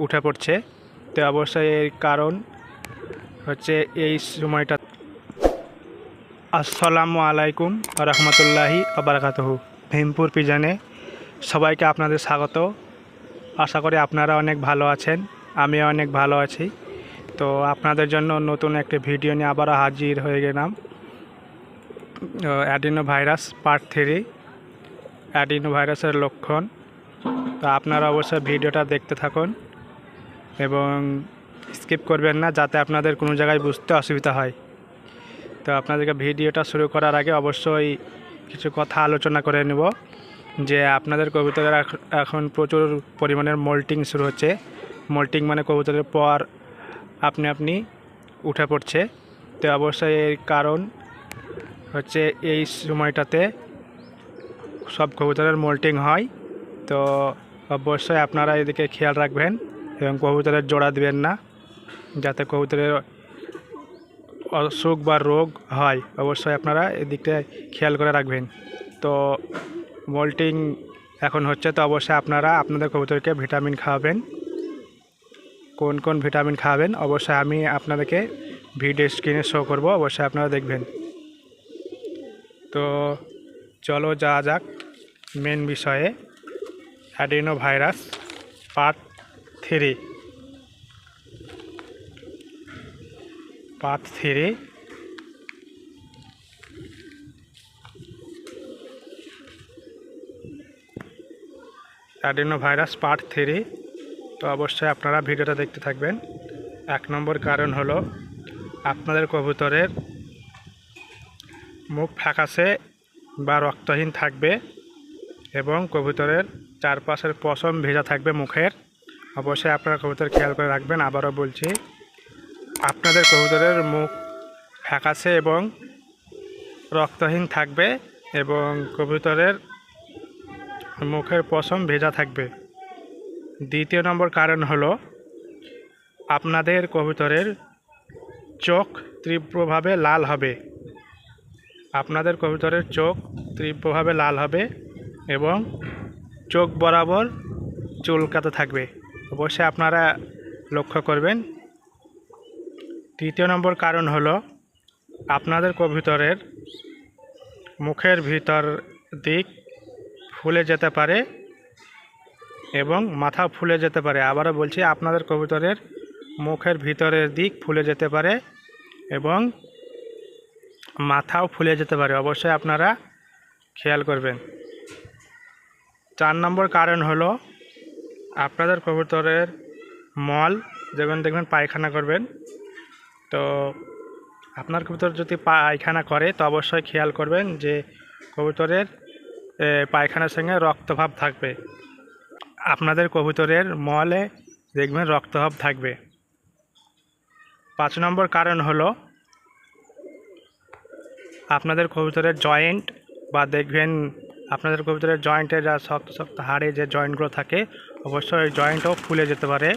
উঠে পড়ছে। তো অবশ্যই এর কারণ হচ্ছে এই সময়টা। আসসালামু আলাইকুম রহমতুল্লাহি আবরাকাতুহু। ভীমপুর পিজনে সবাইকে আপনাদের স্বাগত। আশা করি আপনারা অনেক ভালো আছেন, আমি অনেক ভালো আছি। তো আপনাদের জন্য নতুন একটি ভিডিও নিয়ে আবারও হাজির হয়ে গেলাম। অ্যাডিনো ভাইরাস পার্ট 3, অ্যাডিনো ভাইরাসের লক্ষণ। তো আপনারা অবশ্যই ভিডিওটা দেখতে থাকুন এবং স্কিপ করবেন না, যাতে আপনাদের কোনো জায়গায় বুঝতে অসুবিধা হয়। তো আপনাদেরকে ভিডিওটা শুরু করার আগে অবশ্যই কিছু কথা আলোচনা করে নেব যে আপনাদের কবুতরের এখন প্রচুর পরিমাণের মোল্টিং শুরু হচ্ছে। মোল্টিং মানে কবুতরের পর আপনি উঠে পড়ছে। তো অবশ্যই এর কারণ হচ্ছে এই সময়টাতে সব কবুতরের মোল্টিং হয়। তো অবশ্যই আপনারা এদিকে খেয়াল রাখবেন এবং কবুতরের জোড়া দিবেন না, যাতে কবুতরের অসুখ বা রোগ হয়। অবশ্যই আপনারা এদিকটা খেয়াল করে রাখবেন। তো মোল্টিং এখন হচ্ছে, তো অবশ্যই আপনারা আপনাদের কবুতরকে ভিটামিন খাওয়াবেন। কোন কোন ভিটামিন খাওয়াবেন অবশ্যই আমি আপনাদেরকে ভিডিও স্ক্রিনে শো করব, অবশ্যই আপনারা দেখবেন। তো চলো যাওয়া যাক মেন বিষয়ে, adeno virus part 3। Adeno virus part 3। তো অবশ্যই আপনারা ভিডিওটা দেখতে থাকবেন। 1 নম্বর কারণ হলো আপনাদের কবুতরের মুখ ফ্যাকাশে বা রক্তহীন থাকবে এবং কবুতরের চারপাশের পশম ভেজা থাকবে মুখের। অবশ্যই আপনারা কবুতর খেয়াল করে রাখবেন। আবারও বলছি, আপনাদের কবুতরের মুখ ফ্যাকাশে এবং রক্তহীন থাকবে এবং কবুতরের মুখের পশম ভেজা থাকবে। 2 নম্বর কারণ হলো আপনাদের কবুতরের চোখ তীব্রভাবে লাল হবে। আপনাদের কবুতরের চোখ তীব্রভাবে লাল হবে এবং চোখ বরাবর চুলকাতে থাকবে। অবশ্যই আপনারা লক্ষ্য করবেন। 3 নম্বর কারণ হলো আপনাদের কবুতরের মুখের ভিতর দিক ফুলে যেতে পারে এবং মাথা ফুলে যেতে পারে। আবারও বলছি, আপনাদের কবুতরের মুখের ভিতরের দিক ফুলে যেতে পারে এবং মাথাও ফুলে যেতে পারে। অবশ্যই আপনারা খেয়াল করবেন। 4 নম্বর কারণ হলো আপনাদের কবুতরের মল, যেমন দেখবেন পায়খানা করবেন। তো আপনার কবুতর যদি পায়খানা করে তো অবশ্যই খেয়াল করবেন যে কবুতরের পায়খানার সঙ্গে রক্তভাব থাকবে। আপনাদের কবুতরের মলে দেখবেন রক্তভাব থাকবে। 5 নম্বর কারণ হলো আপনাদের কবুতরের জয়েন্ট, বা দেখবেন আপনাদের কবুতরের জয়েন্টে যা শক্ত শক্ত হাড়ে যে জয়েন্টগুলো থাকে, অবশ্যই ওই জয়েন্টও ফুলে যেতে পারে।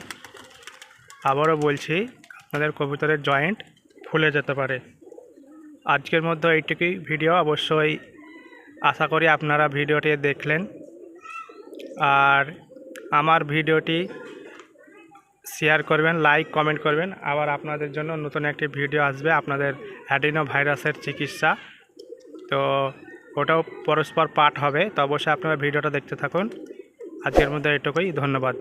আবারও বলছি, আপনাদের কবুতরের জয়েন্ট ফুলে যেতে পারে। আজকের মধ্যে এইটুকুই ভিডিও। অবশ্যই আশা করি আপনারা ভিডিওটি দেখলেন আর আমার ভিডিওটি শেয়ার করবেন, লাইক কমেন্ট করবেন। আবার আপনাদের জন্য নতুন একটি ভিডিও আসবে আপনাদের অ্যাডিনো ভাইরাসের চিকিৎসা। তো ওটাও পরস্পর পার্ট হবে। তো অবশ্যই আপনারা ভিডিওটা দেখতে থাকুন। আজকের মধ্যে এটুকুই, ধন্যবাদ।